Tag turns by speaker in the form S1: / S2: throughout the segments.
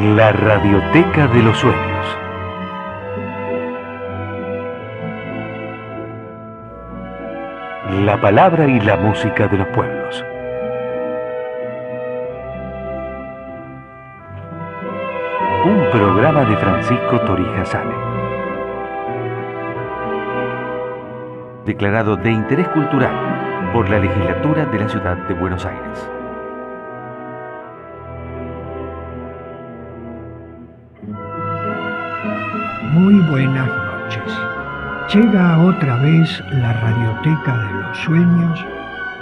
S1: La Radioteca de los Sueños. La palabra y la música de los pueblos. Un programa de Francisco Torija Sale. Declarado de interés cultural por la Legislatura de la Ciudad de Buenos Aires.
S2: Muy buenas noches. Llega otra vez la Radioteca de los Sueños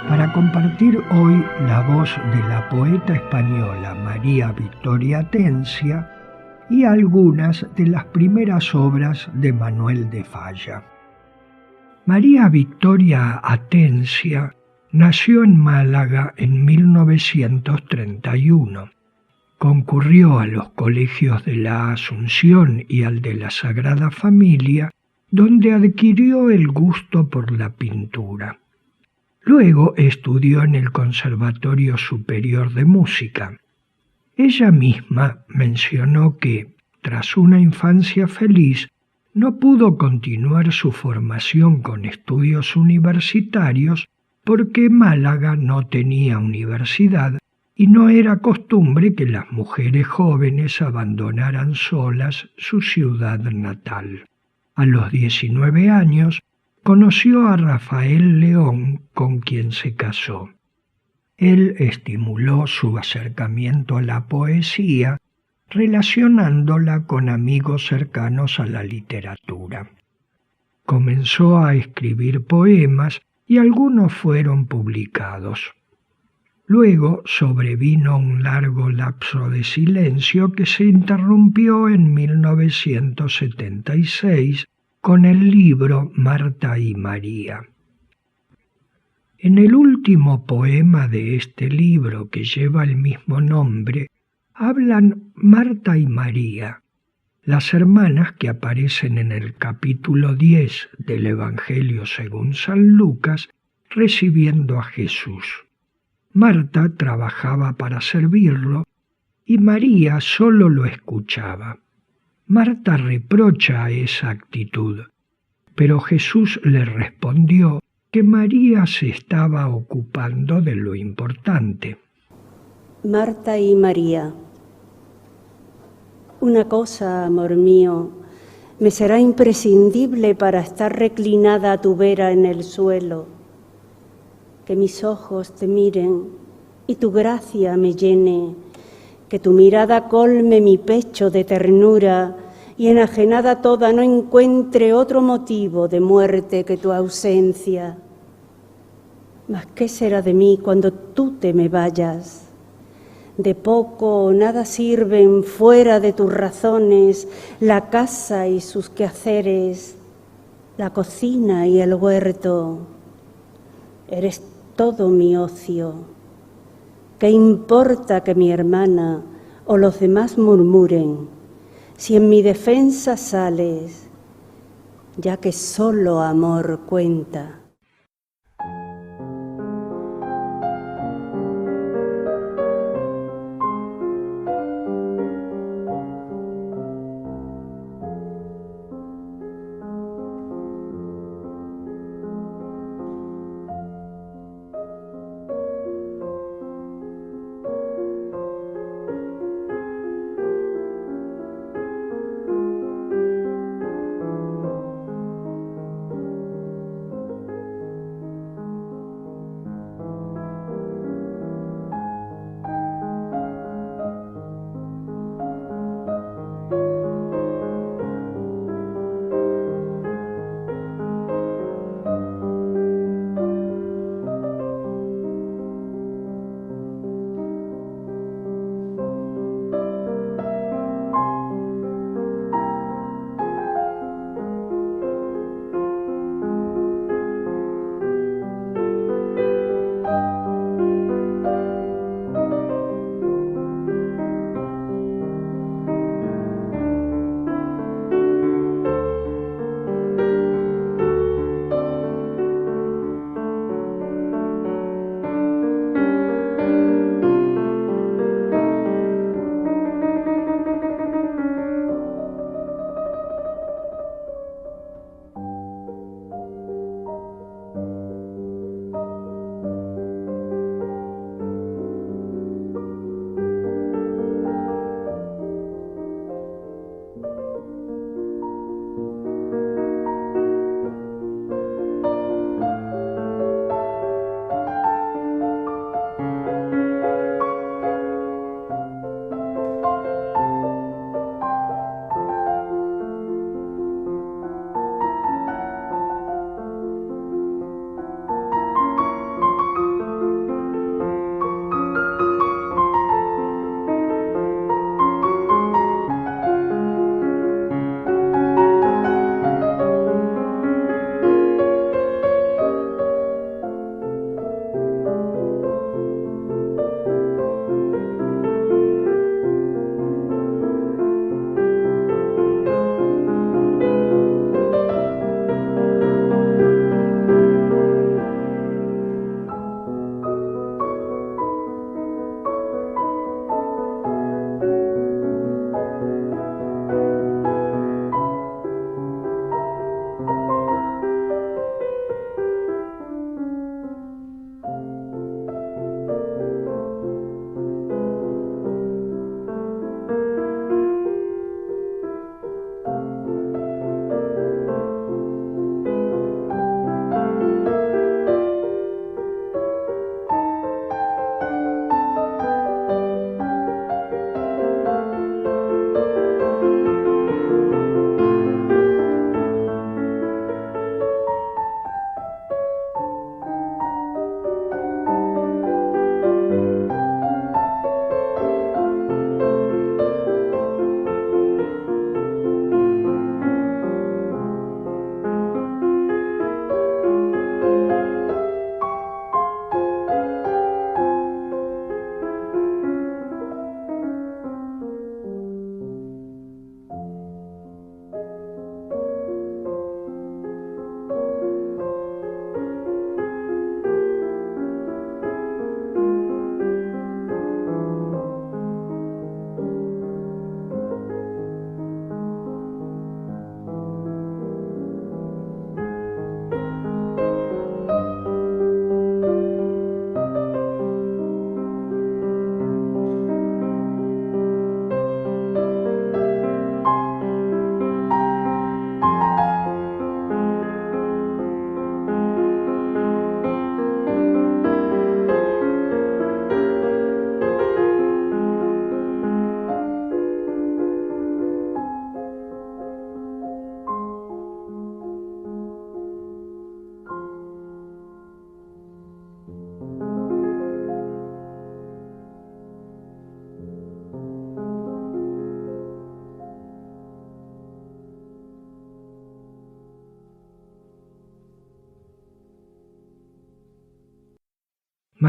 S2: para compartir hoy la voz de la poeta española María Victoria Atencia y algunas de las primeras obras de Manuel de Falla. María Victoria Atencia nació en Málaga en 1931. Concurrió a los colegios de la Asunción y al de la Sagrada Familia, donde adquirió el gusto por la pintura. Luego estudió en el Conservatorio Superior de Música. Ella misma mencionó que, tras una infancia feliz, no pudo continuar su formación con estudios universitarios porque Málaga no tenía universidad y no era costumbre que las mujeres jóvenes abandonaran solas su ciudad natal. A los 19 años conoció a Rafael León, con quien se casó. Él estimuló su acercamiento a la poesía, relacionándola con amigos cercanos a la literatura. Comenzó a escribir poemas y algunos fueron publicados. Luego sobrevino un largo lapso de silencio que se interrumpió en 1976 con el libro Marta y María. En el último poema de este libro, que lleva el mismo nombre, hablan Marta y María, las hermanas que aparecen en el capítulo 10 del Evangelio según San Lucas, recibiendo a Jesús. Marta trabajaba para servirlo y María solo lo escuchaba. Marta reprocha esa actitud, pero Jesús le respondió que María se estaba ocupando de lo importante.
S3: Marta y María. Una cosa, amor mío, me será imprescindible para estar reclinada a tu vera en el suelo. Que mis ojos te miren y tu gracia me llene, que tu mirada colme mi pecho de ternura y enajenada toda no encuentre otro motivo de muerte que tu ausencia. Mas ¿qué será de mí cuando tú te me vayas? De poco o nada sirven fuera de tus razones la casa y sus quehaceres, la cocina y el huerto. Eres todo mi ocio. ¿Qué importa que mi hermana o los demás murmuren, si en mi defensa sales, ya que solo amor cuenta?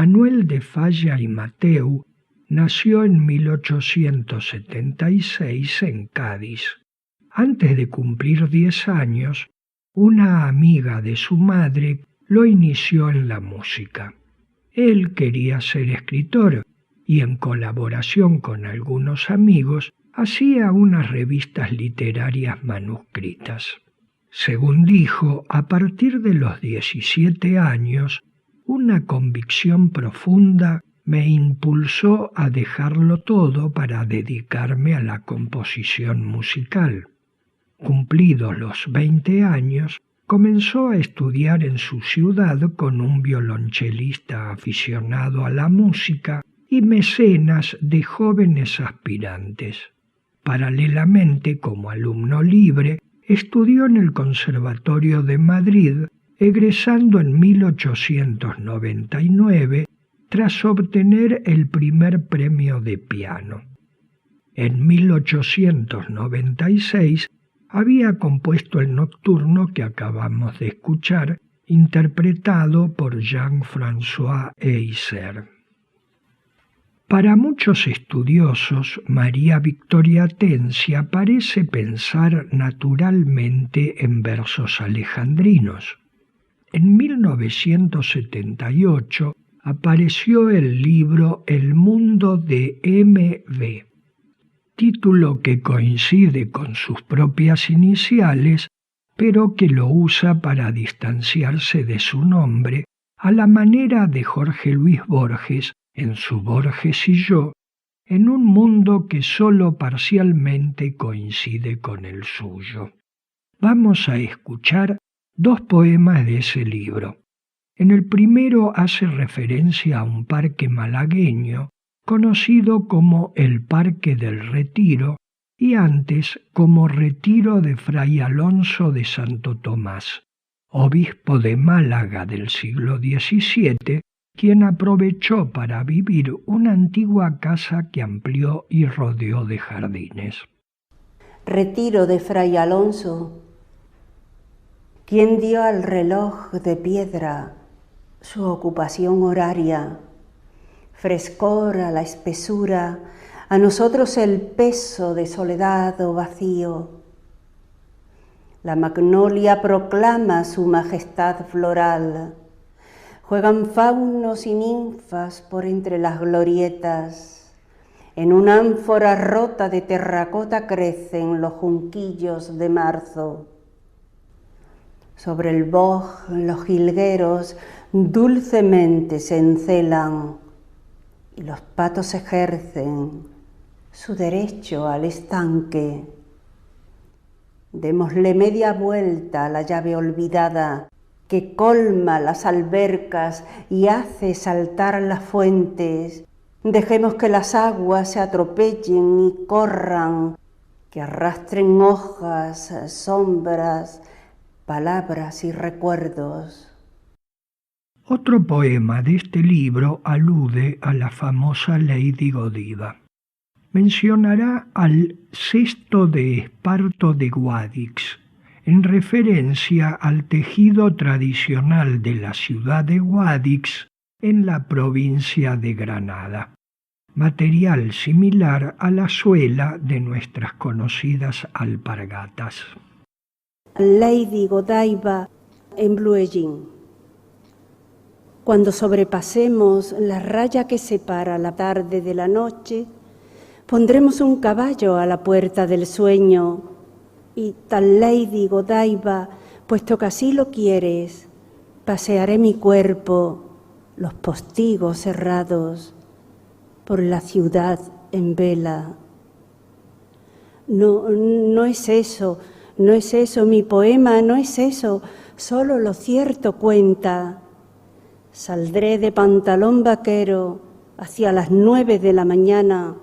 S2: Manuel de Falla y Mateu nació en 1876 en Cádiz. Antes de cumplir 10 años, una amiga de su madre lo inició en la música. Él quería ser escritor y en colaboración con algunos amigos hacía unas revistas literarias manuscritas. Según dijo, a partir de los 17 años, una convicción profunda me impulsó a dejarlo todo para dedicarme a la composición musical. Cumplidos los 20 años, comenzó a estudiar en su ciudad con un violonchelista aficionado a la música y mecenas de jóvenes aspirantes. Paralelamente, como alumno libre, estudió en el Conservatorio de Madrid, egresando en 1899 tras obtener el primer premio de piano. En 1896 había compuesto el nocturno que acabamos de escuchar, interpretado por Jean-François Heisser. Para muchos estudiosos, María Victoria Atencia parece pensar naturalmente en versos alejandrinos. En 1978 apareció el libro El mundo de M.B., título que coincide con sus propias iniciales, pero que lo usa para distanciarse de su nombre, a la manera de Jorge Luis Borges en su Borges y yo, en un mundo que sólo parcialmente coincide con el suyo. Vamos a escuchar 2 poemas de ese libro. En el primero hace referencia a un parque malagueño, conocido como el Parque del Retiro, y antes como Retiro de Fray Alonso de Santo Tomás, obispo de Málaga del siglo XVII, quien aprovechó para vivir una antigua casa que amplió y rodeó de jardines.
S3: Retiro de Fray Alonso, quien dio al reloj de piedra su ocupación horaria, frescor a la espesura, a nosotros el peso de soledad o vacío. La magnolia proclama su majestad floral, juegan faunos y ninfas por entre las glorietas, en una ánfora rota de terracota crecen los junquillos de marzo. Sobre el boj los jilgueros dulcemente se encelan y los patos ejercen su derecho al estanque. Démosle media vuelta a la llave olvidada que colma las albercas y hace saltar las fuentes. Dejemos que las aguas se atropellen y corran, que arrastren hojas, sombras, palabras y recuerdos.
S2: Otro poema de este libro alude a la famosa Lady Godiva. Mencionará al cesto de esparto de Guadix, en referencia al tejido tradicional de la ciudad de Guadix en la provincia de Granada, material similar a la suela de nuestras conocidas alpargatas.
S3: Lady Godiva en Blue Jean. Cuando sobrepasemos la raya que separa la tarde de la noche, pondremos un caballo a la puerta del sueño y tal Lady Godiva, puesto que así lo quieres, pasearé mi cuerpo, los postigos cerrados, por la ciudad en vela. No es eso, no es eso, mi poema no es eso, solo lo cierto cuenta. Saldré de pantalón vaquero hacia las 9 de la mañana,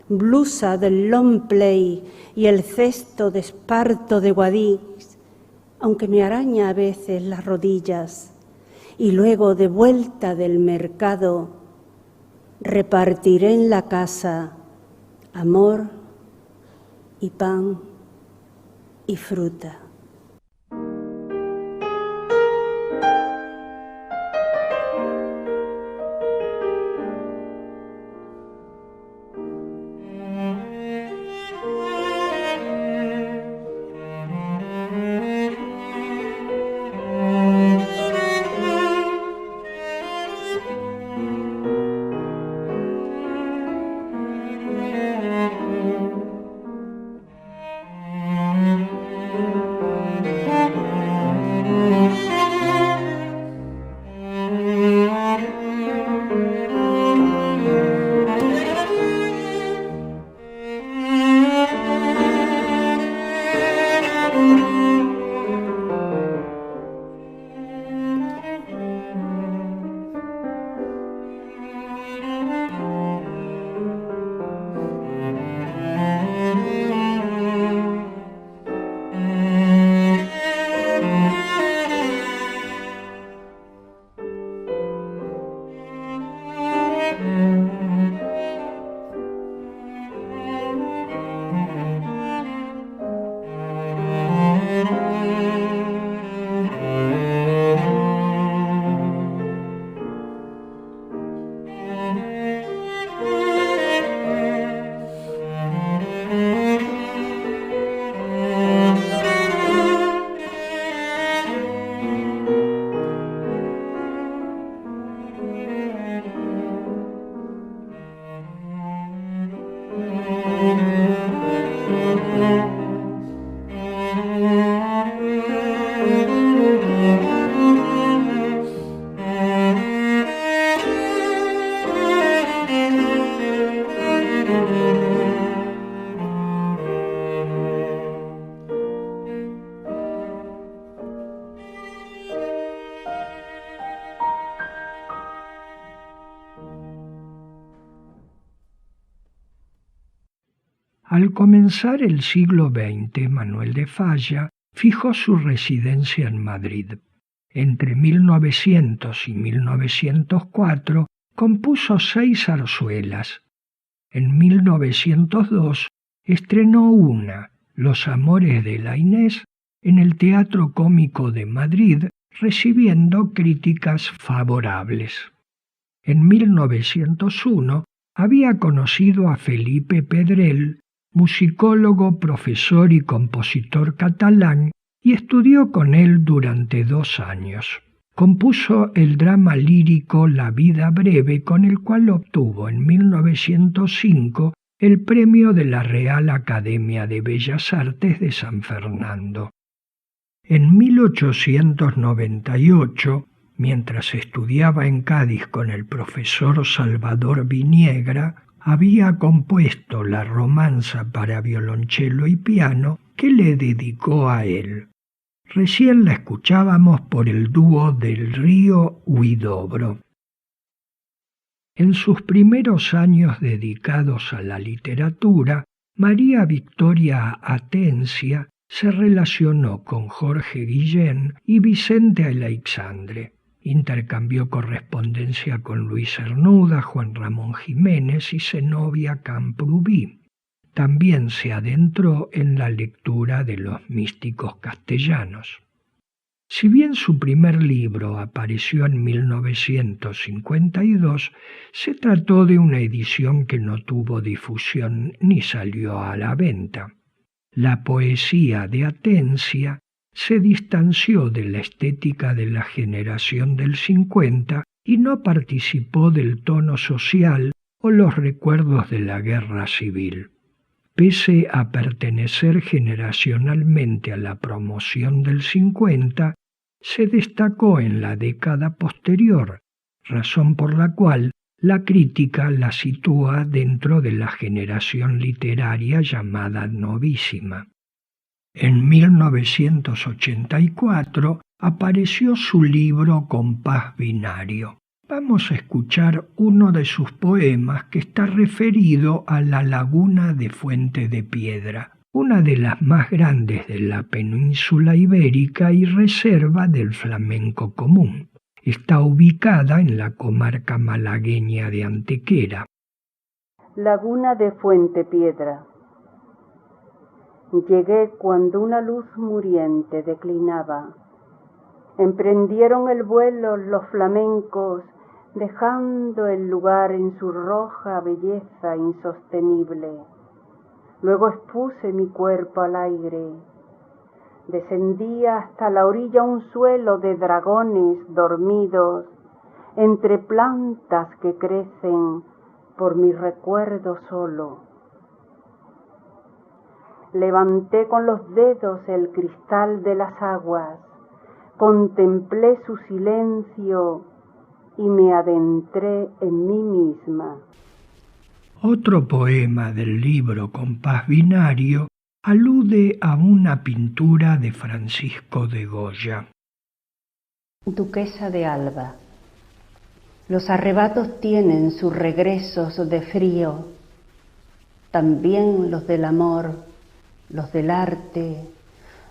S3: blusa del long play y el cesto de esparto de Guadix, aunque me araña a veces las rodillas, y luego de vuelta del mercado repartiré en la casa amor y pan y fruta.
S2: Al comenzar el siglo XX, Manuel de Falla fijó su residencia en Madrid. Entre 1900 y 1904 compuso 6 zarzuelas. En 1902 estrenó una, Los amores de la Inés, en el Teatro Cómico de Madrid, recibiendo críticas favorables. En 1901 había conocido a Felipe Pedrell, musicólogo, profesor y compositor catalán, y estudió con él durante 2 años. Compuso el drama lírico La vida breve, con el cual obtuvo en 1905 el premio de la Real Academia de Bellas Artes de San Fernando. En 1898, mientras estudiaba en Cádiz con el profesor Salvador Viniegra, había compuesto la romanza para violonchelo y piano que le dedicó a él. Recién la escuchábamos por el dúo del Río Huidobro. En sus primeros años dedicados a la literatura, María Victoria Atencia se relacionó con Jorge Guillén y Vicente Aleixandre. Intercambió correspondencia con Luis Cernuda, Juan Ramón Jiménez y Zenobia Camprubí. También se adentró en la lectura de los místicos castellanos. Si bien su primer libro apareció en 1952, se trató de una edición que no tuvo difusión ni salió a la venta. La poesía de Atencia se distanció de la estética de la generación del 50 y no participó del tono social o los recuerdos de la guerra civil. Pese a pertenecer generacionalmente a la promoción del 50, se destacó en la década posterior, razón por la cual la crítica la sitúa dentro de la generación literaria llamada novísima. En 1984 apareció su libro Compás Binario. Vamos a escuchar uno de sus poemas que está referido a la laguna de Fuente de Piedra, una de las más grandes de la península ibérica y reserva del flamenco común. Está ubicada en la comarca malagueña de Antequera.
S3: Laguna de Fuente Piedra. Llegué cuando una luz muriente declinaba. Emprendieron el vuelo los flamencos, dejando el lugar en su roja belleza insostenible. Luego expuse mi cuerpo al aire. Descendía hasta la orilla un suelo de dragones dormidos, entre plantas que crecen por mi recuerdo solo. Levanté con los dedos el cristal de las aguas, contemplé su silencio y me adentré en mí misma.
S2: Otro poema del libro Compás Binario alude a una pintura de Francisco de Goya.
S3: Duquesa de Alba. Los arrebatos tienen sus regresos de frío, también los del amor, los del arte,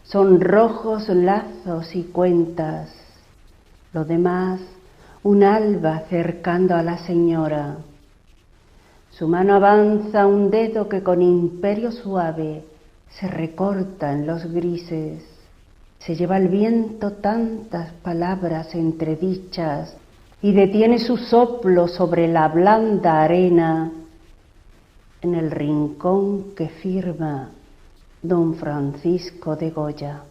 S3: son rojos lazos y cuentas, lo demás un alba cercando a la señora. Su mano avanza un dedo que con imperio suave se recorta en los grises, se lleva el viento tantas palabras entredichas y detiene su soplo sobre la blanda arena en el rincón que firma Don Francisco de Goya.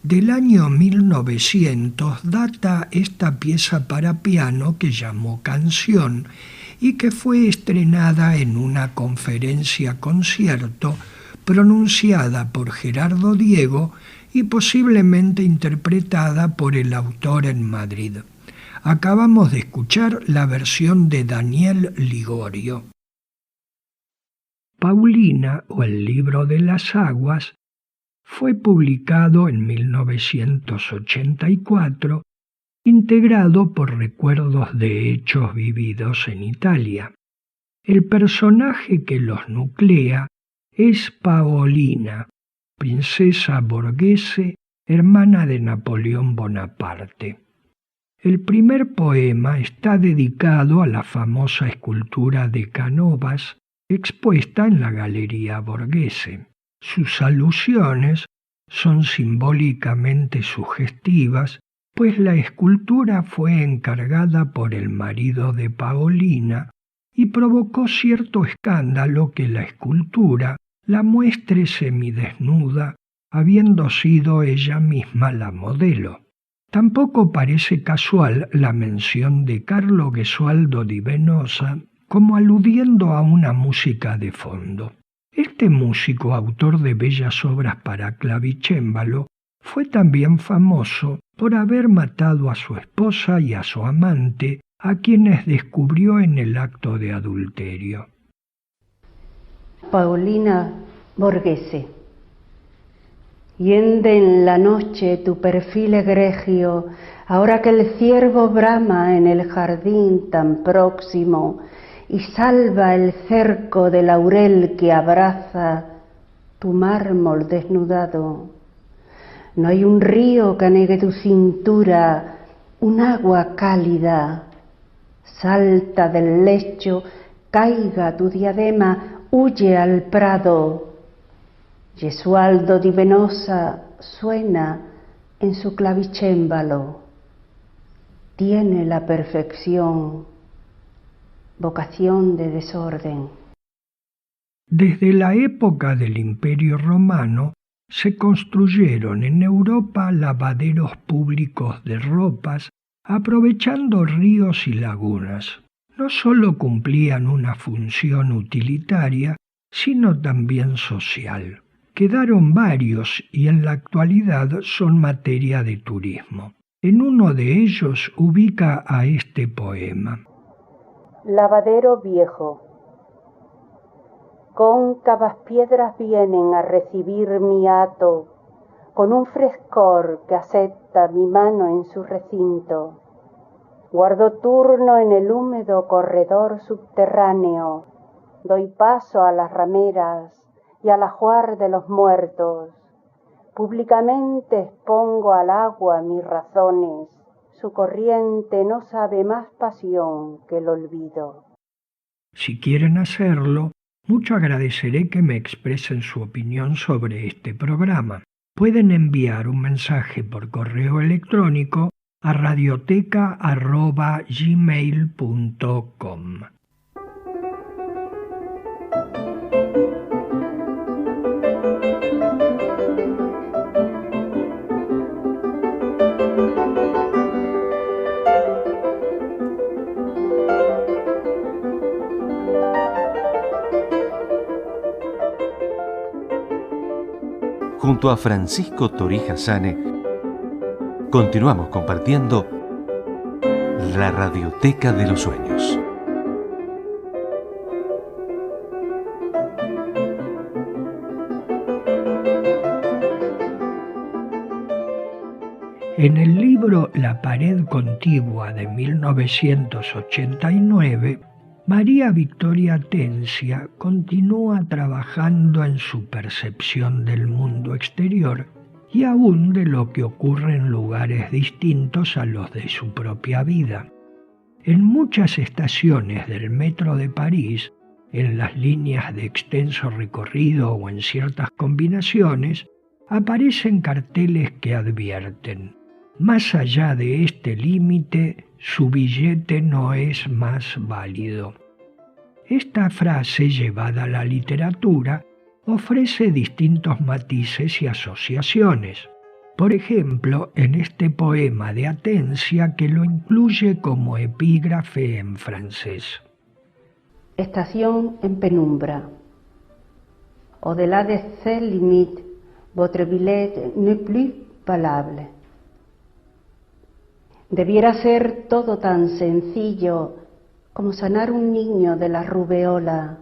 S2: Del año 1900 data esta pieza para piano que llamó Canción y que fue estrenada en una conferencia-concierto pronunciada por Gerardo Diego y posiblemente interpretada por el autor en Madrid. Acabamos de escuchar la versión de Daniel Ligorio. Paulina, o el libro de las aguas, fue publicado en 1984, integrado por recuerdos de hechos vividos en Italia. El personaje que los nuclea es Paolina, princesa borghese, hermana de Napoleón Bonaparte. El primer poema está dedicado a la famosa escultura de Canovas, expuesta en la Galería Borghese. Sus alusiones son simbólicamente sugestivas, pues la escultura fue encargada por el marido de Paolina y provocó cierto escándalo que la escultura la muestre semidesnuda, habiendo sido ella misma la modelo. Tampoco parece casual la mención de Carlo Gesualdo di Venosa como aludiendo a una música de fondo. Este músico, autor de bellas obras para clavicémbalo, fue también famoso por haber matado a su esposa y a su amante, a quienes descubrió en el acto de adulterio.
S3: Paolina Borghese, hiende en la noche tu perfil egregio, ahora que el ciervo brama en el jardín tan próximo y salva el cerco de laurel que abraza tu mármol desnudado. No hay un río que anegue tu cintura, un agua cálida. Salta del lecho, caiga tu diadema, huye al prado. Gesualdo di Venosa suena en su clavicémbalo. Tiene la perfección, vocación de desorden.
S2: Desde la época del Imperio Romano se construyeron en Europa lavaderos públicos de ropas, aprovechando ríos y lagunas. No solo cumplían una función utilitaria, sino también social. Quedaron varios y en la actualidad son materia de turismo. En uno de ellos ubica a este poema.
S3: Lavadero viejo. Cóncavas piedras vienen a recibir mi hato, con un frescor que acepta mi mano en su recinto. Guardo turno en el húmedo corredor subterráneo, doy paso a las rameras y al ajuar de los muertos. Públicamente expongo al agua mis razones, su corriente no sabe más pasión que el olvido.
S2: Si quieren hacerlo, mucho agradeceré que me expresen su opinión sobre este programa. Pueden enviar un mensaje por correo electrónico a radioteca@gmail.com.
S1: Junto a Francisco Torija Sane, continuamos compartiendo la Radioteca de los Sueños.
S2: En el libro La pared contigua de 1989, María Victoria Atencia continúa trabajando en su percepción del mundo exterior y aún de lo que ocurre en lugares distintos a los de su propia vida. En muchas estaciones del metro de París, en las líneas de extenso recorrido o en ciertas combinaciones, aparecen carteles que advierten: más allá de este límite, su billete no es más válido. Esta frase, llevada a la literatura, ofrece distintos matices y asociaciones. Por ejemplo, en este poema de Atencia que lo incluye como epígrafe en francés.
S3: Estación en penumbra. Au-delà de ces limites, votre billet n'est plus valable. Debiera ser todo tan sencillo como sanar un niño de la rubeola,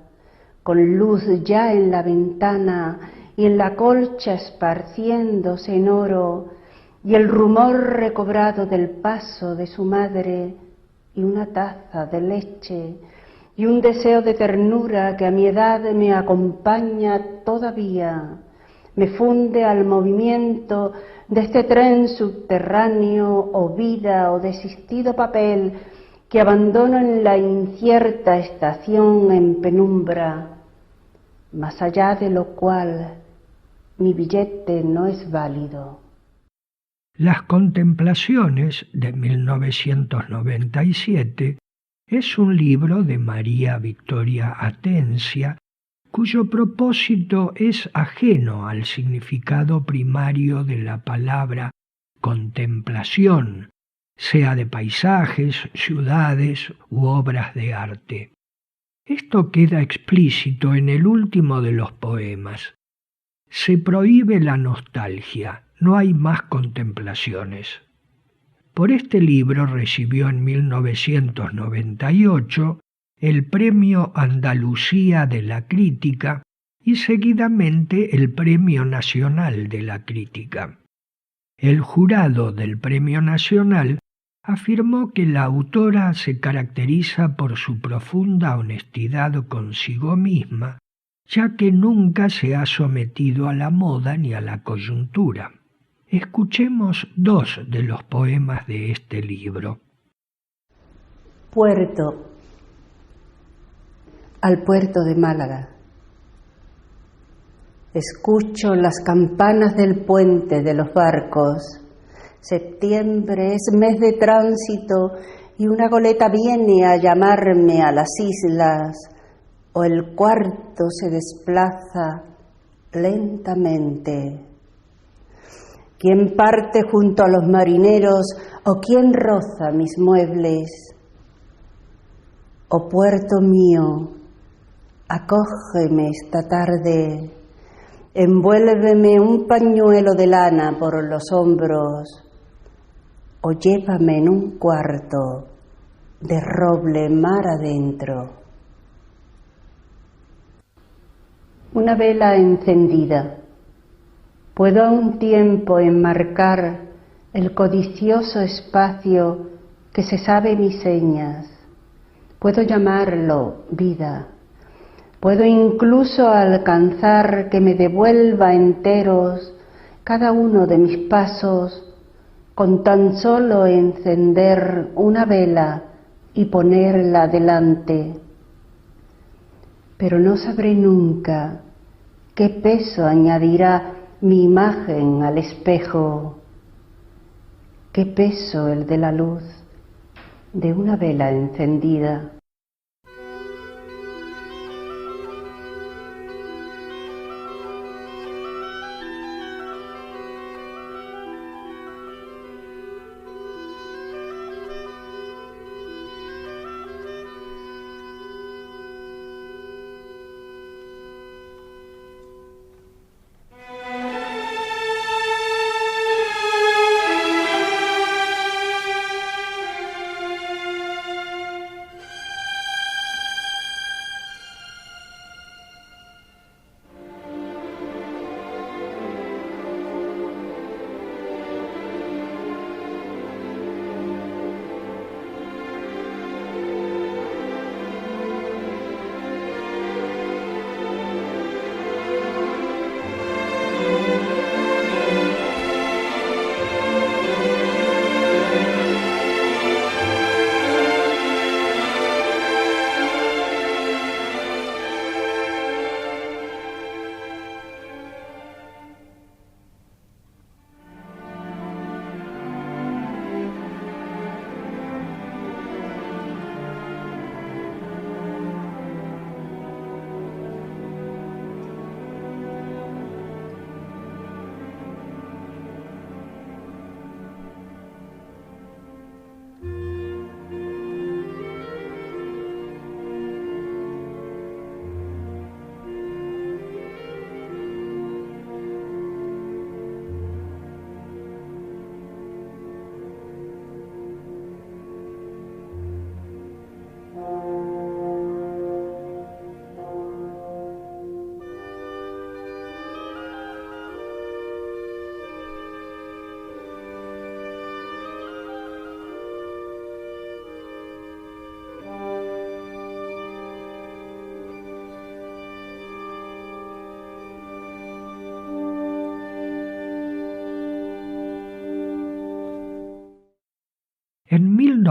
S3: con luz ya en la ventana y en la colcha esparciéndose en oro, y el rumor recobrado del paso de su madre, y una taza de leche, y un deseo de ternura que a mi edad me acompaña todavía, me funde al movimiento de este tren subterráneo o vida o desistido papel que abandono en la incierta estación en penumbra, más allá de lo cual mi billete no es válido.
S2: Las Contemplaciones de 1997 es un libro de María Victoria Atencia, cuyo propósito es ajeno al significado primario de la palabra contemplación, sea de paisajes, ciudades u obras de arte. Esto queda explícito en el último de los poemas. Se prohíbe la nostalgia, no hay más contemplaciones. Por este libro recibió en 1998 el Premio Andalucía de la Crítica y seguidamente el Premio Nacional de la Crítica. El jurado del Premio Nacional afirmó que la autora se caracteriza por su profunda honestidad consigo misma, ya que nunca se ha sometido a la moda ni a la coyuntura. Escuchemos dos de los poemas de este libro.
S3: Puerto. Al puerto de Málaga. Escucho las campanas del puente de los barcos. Septiembre es mes de tránsito y una goleta viene a llamarme a las islas, o el cuarto se desplaza lentamente. ¿Quién parte junto a los marineros o quién roza mis muebles? Oh puerto mío, acógeme esta tarde, envuélveme un pañuelo de lana por los hombros, o llévame en un cuarto de roble mar adentro. Una vela encendida. Puedo a un tiempo enmarcar el codicioso espacio que se sabe mis señas. Puedo llamarlo vida. Puedo incluso alcanzar que me devuelva enteros cada uno de mis pasos con tan solo encender una vela y ponerla delante. Pero no sabré nunca qué peso añadirá mi imagen al espejo, qué peso el de la luz de una vela encendida.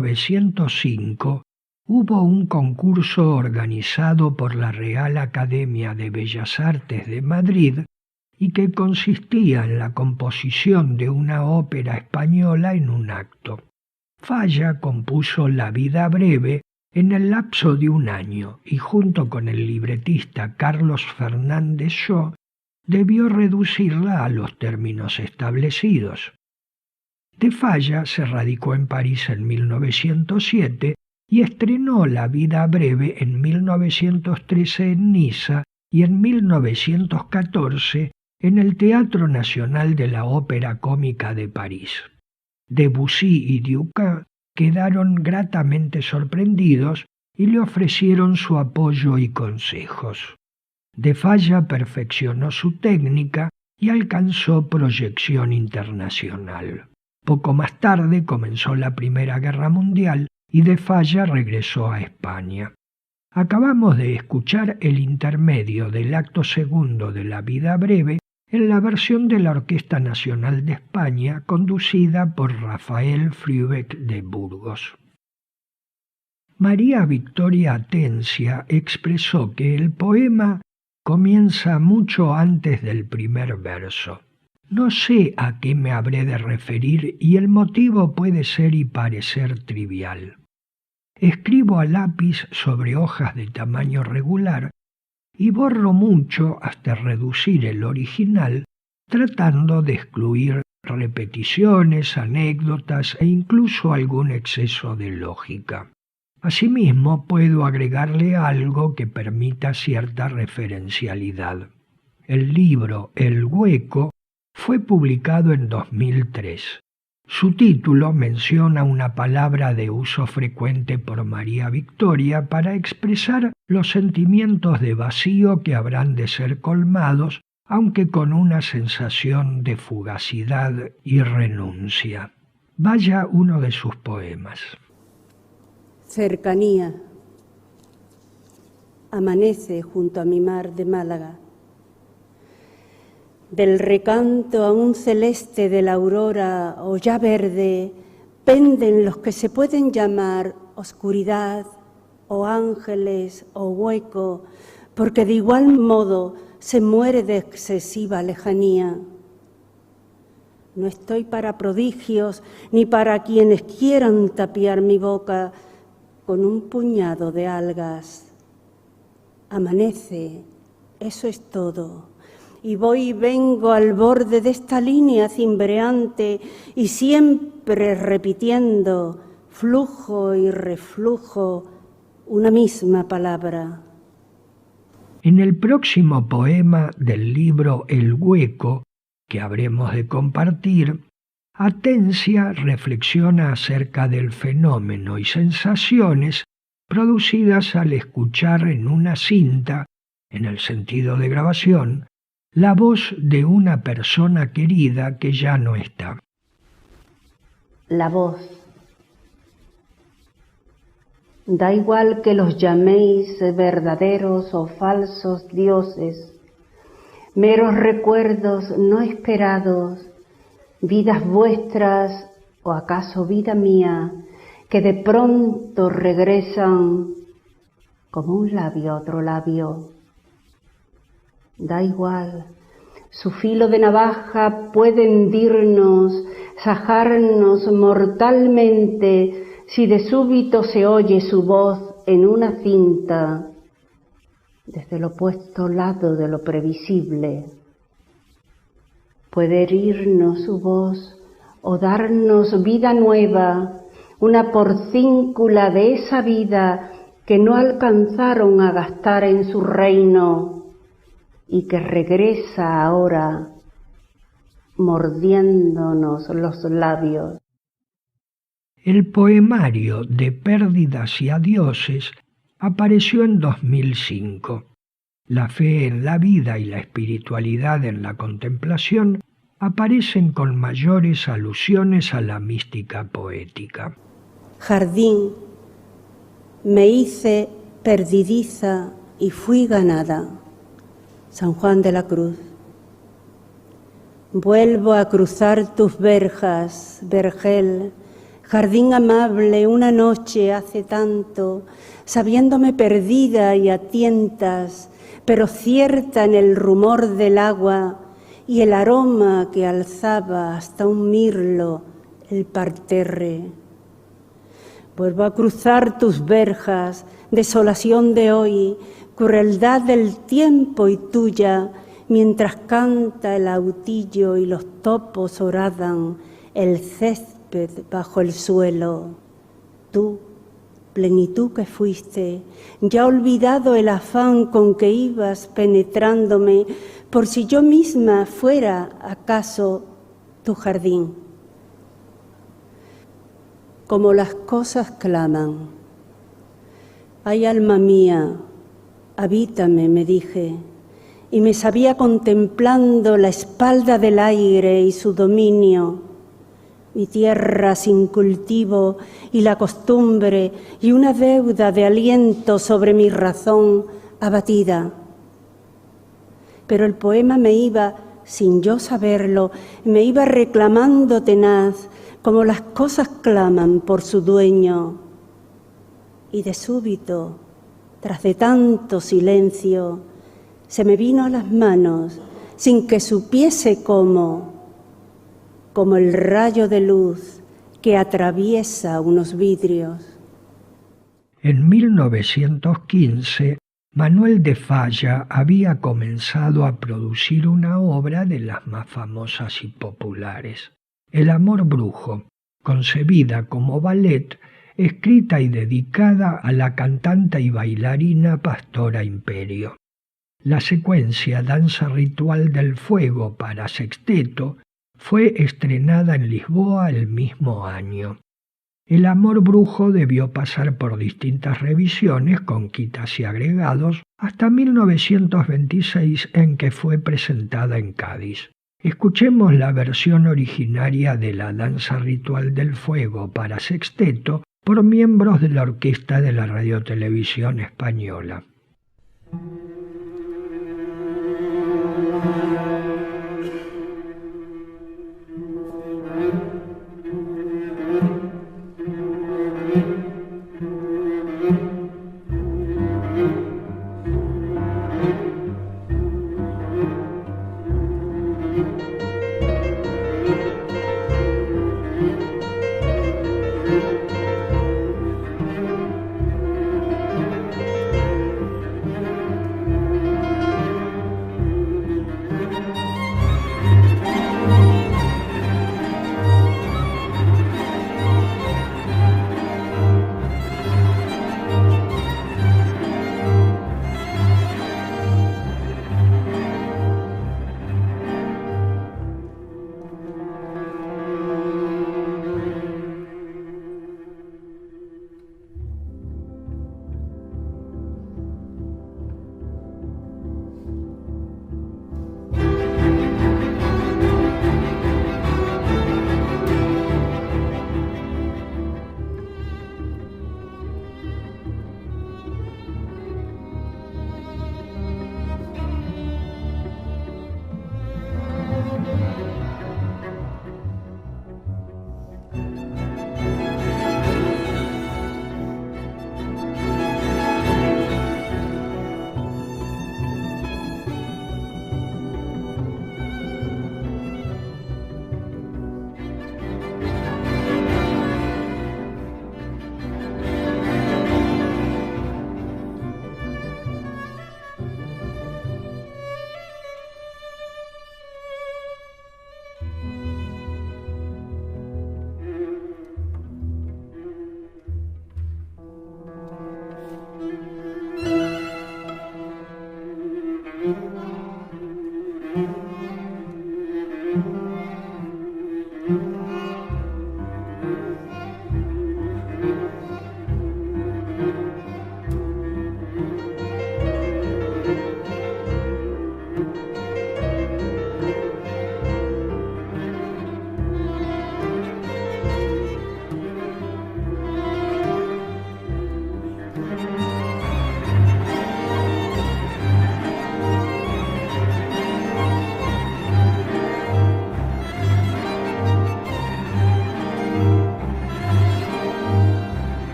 S2: 1905 hubo un concurso organizado por la Real Academia de Bellas Artes de Madrid y que consistía en la composición de una ópera española en un acto. Falla compuso La vida breve en el lapso de un año y junto con el libretista Carlos Fernández Shaw debió reducirla a los términos establecidos. De Falla se radicó en París en 1907 y estrenó La vida breve en 1913 en Niza y en 1914 en el Teatro Nacional de la Ópera Cómica de París. Debussy y Dujardin quedaron gratamente sorprendidos y le ofrecieron su apoyo y consejos. De Falla perfeccionó su técnica y alcanzó proyección internacional. Poco más tarde comenzó la Primera Guerra Mundial y De Falla regresó a España. Acabamos de escuchar el intermedio del acto segundo de La vida breve en la versión de la Orquesta Nacional de España conducida por Rafael Frübeck de Burgos. María Victoria Atencia expresó que el poema comienza mucho antes del primer verso. No sé a qué me habré de referir y el motivo puede ser y parecer trivial. Escribo a lápiz sobre hojas de tamaño regular y borro mucho hasta reducir el original, tratando de excluir repeticiones, anécdotas e incluso algún exceso de lógica. Asimismo, puedo agregarle algo que permita cierta referencialidad. El libro El Hueco fue publicado en 2003. Su título menciona una palabra de uso frecuente por María Victoria para expresar los sentimientos de vacío que habrán de ser colmados, aunque con una sensación de fugacidad y renuncia. Vaya uno de sus poemas.
S3: Cercanía. Amanece junto a mi mar de Málaga. Del recanto aún celeste de la aurora o ya verde penden los que se pueden llamar oscuridad o ángeles o hueco, porque de igual modo se muere de excesiva lejanía. No estoy para prodigios ni para quienes quieran tapiar mi boca con un puñado de algas. Amanece, eso es todo. Y voy y vengo al borde de esta línea cimbreante y siempre repitiendo, flujo y reflujo, una misma palabra.
S2: En el próximo poema del libro El Hueco, que habremos de compartir, Atencia reflexiona acerca del fenómeno y sensaciones producidas al escuchar en una cinta, en el sentido de grabación, la voz de una persona querida que ya no está.
S3: La voz. Da igual que los llaméis verdaderos o falsos dioses, meros recuerdos no esperados, vidas vuestras o acaso vida mía, que de pronto regresan como un labio a otro labio. Da igual, su filo de navaja puede hendirnos, sajarnos mortalmente si de súbito se oye su voz en una cinta desde el opuesto lado de lo previsible. Puede herirnos su voz o darnos vida nueva, una porcíncula de esa vida que no alcanzaron a gastar en su reino y que regresa ahora mordiéndonos los labios.
S2: El poemario de Pérdidas y Adioses apareció en 2005. La fe en la vida y la espiritualidad en la contemplación aparecen con mayores alusiones a la mística poética.
S3: Jardín, me hice perdidiza y fui ganada. San Juan de la Cruz. Vuelvo a cruzar tus verjas, vergel, Jardín amable, una noche hace tanto, sabiéndome perdida y a tientas, pero cierta en el rumor del agua y el aroma que alzaba hasta un mirlo el parterre. Vuelvo a cruzar tus verjas, desolación de hoy, crueldad del tiempo y tuya, mientras canta el autillo y los topos horadan el césped bajo el suelo. Tú, plenitud que fuiste, ya olvidado el afán con que ibas penetrándome, por si yo misma fuera acaso tu jardín. Como las cosas claman. Ay, alma mía, habítame, me dije, y me sabía contemplando la espalda del aire y su dominio, mi tierra sin cultivo y la costumbre y una deuda de aliento sobre mi razón abatida. Pero el poema me iba, sin yo saberlo, me iba reclamando tenaz, como las cosas claman por su dueño. Y de súbito, tras de tanto silencio, se me vino a las manos, sin que supiese cómo, como el rayo de luz que atraviesa unos vidrios.
S2: En 1915, Manuel de Falla había comenzado a producir una obra de las más famosas y populares, El amor brujo, concebida como ballet, escrita y dedicada a la cantante y bailarina Pastora Imperio. La secuencia Danza Ritual del Fuego para sexteto fue estrenada en Lisboa el mismo año. El amor brujo debió pasar por distintas revisiones con quitas y agregados hasta 1926 en que fue presentada en Cádiz. Escuchemos la versión originaria de la Danza Ritual del Fuego para sexteto por miembros de la Orquesta de la Radiotelevisión Española.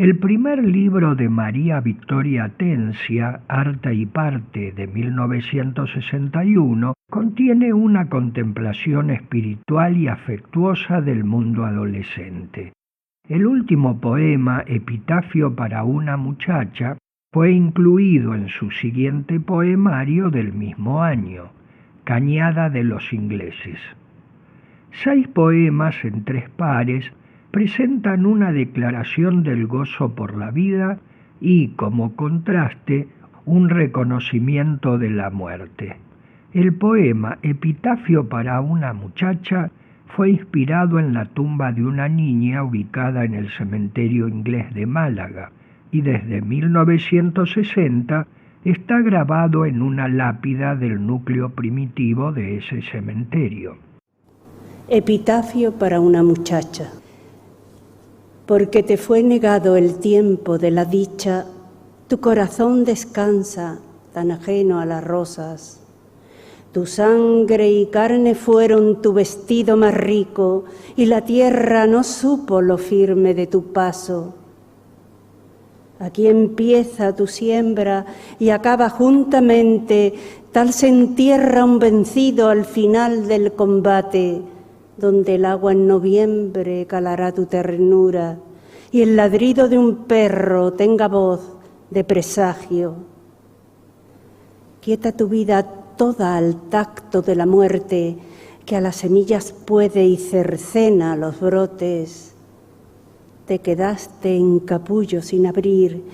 S2: El primer libro de María Victoria Atencia, Arte y Parte, de 1961, contiene una contemplación espiritual y afectuosa del mundo adolescente. El último poema, Epitafio para una muchacha, fue incluido en su siguiente poemario del mismo año, Cañada de los Ingleses. 6 poemas en 3 pares presentan una declaración del gozo por la vida y, como contraste, un reconocimiento de la muerte. El poema Epitafio para una muchacha fue inspirado en la tumba de una niña ubicada en el cementerio inglés de Málaga y desde 1960 está grabado en una lápida del núcleo primitivo de ese cementerio.
S3: Epitafio para una muchacha. Porque te fue negado el tiempo de la dicha, tu corazón descansa, tan ajeno a las rosas. Tu sangre y carne fueron tu vestido más rico, y la tierra no supo lo firme de tu paso. Aquí empieza tu siembra y acaba juntamente, tal se entierra un vencido al final del combate, donde el agua en noviembre calará tu ternura y el ladrido de un perro tenga voz de presagio. Quieta tu vida toda al tacto de la muerte, que a las semillas puede y cercena los brotes. Te quedaste en capullo sin abrir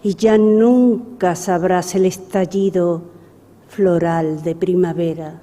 S3: y ya nunca sabrás el estallido floral de primavera.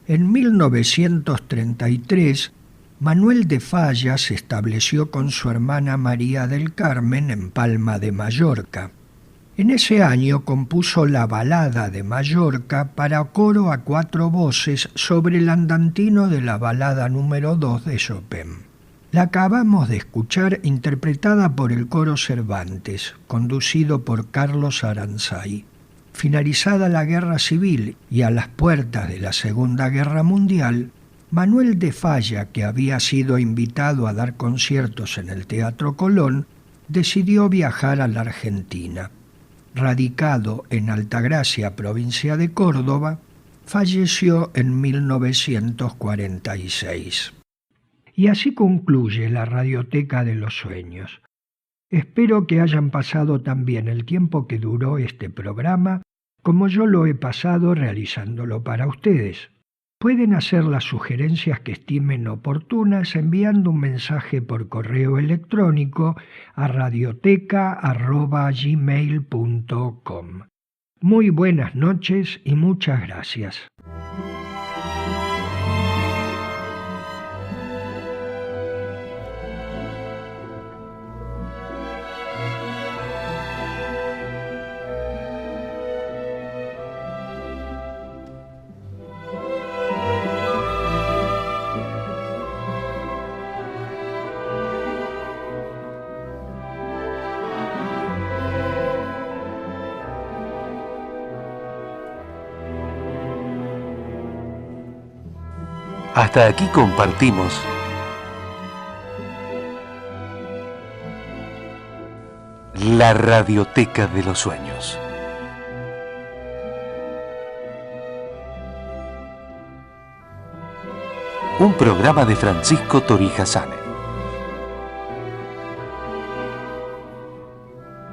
S2: En 1933, Manuel de Falla se estableció con su hermana María del Carmen en Palma de Mallorca. En ese año compuso la balada de Mallorca para coro a 4 voces sobre el andantino de la balada número 2 de Chopin. La acabamos de escuchar interpretada por el coro Cervantes, conducido por Carlos Aranzay. Finalizada la Guerra Civil y a las puertas de la Segunda Guerra Mundial, Manuel de Falla, que había sido invitado a dar conciertos en el Teatro Colón, decidió viajar a la Argentina. Radicado en Altagracia, provincia de Córdoba, falleció en 1946. Y así concluye la Radioteca de los Sueños. Espero que hayan pasado también el tiempo que duró este programa como yo lo he pasado realizándolo para ustedes. Pueden hacer las sugerencias que estimen oportunas enviando un mensaje por correo electrónico a radioteca@gmail.com. Muy buenas noches y muchas gracias.
S1: Hasta aquí compartimos la Radioteca de los Sueños. Un programa de Francisco Torija Sane.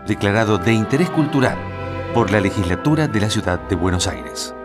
S1: Declarado de interés cultural por la Legislatura de la Ciudad de Buenos Aires.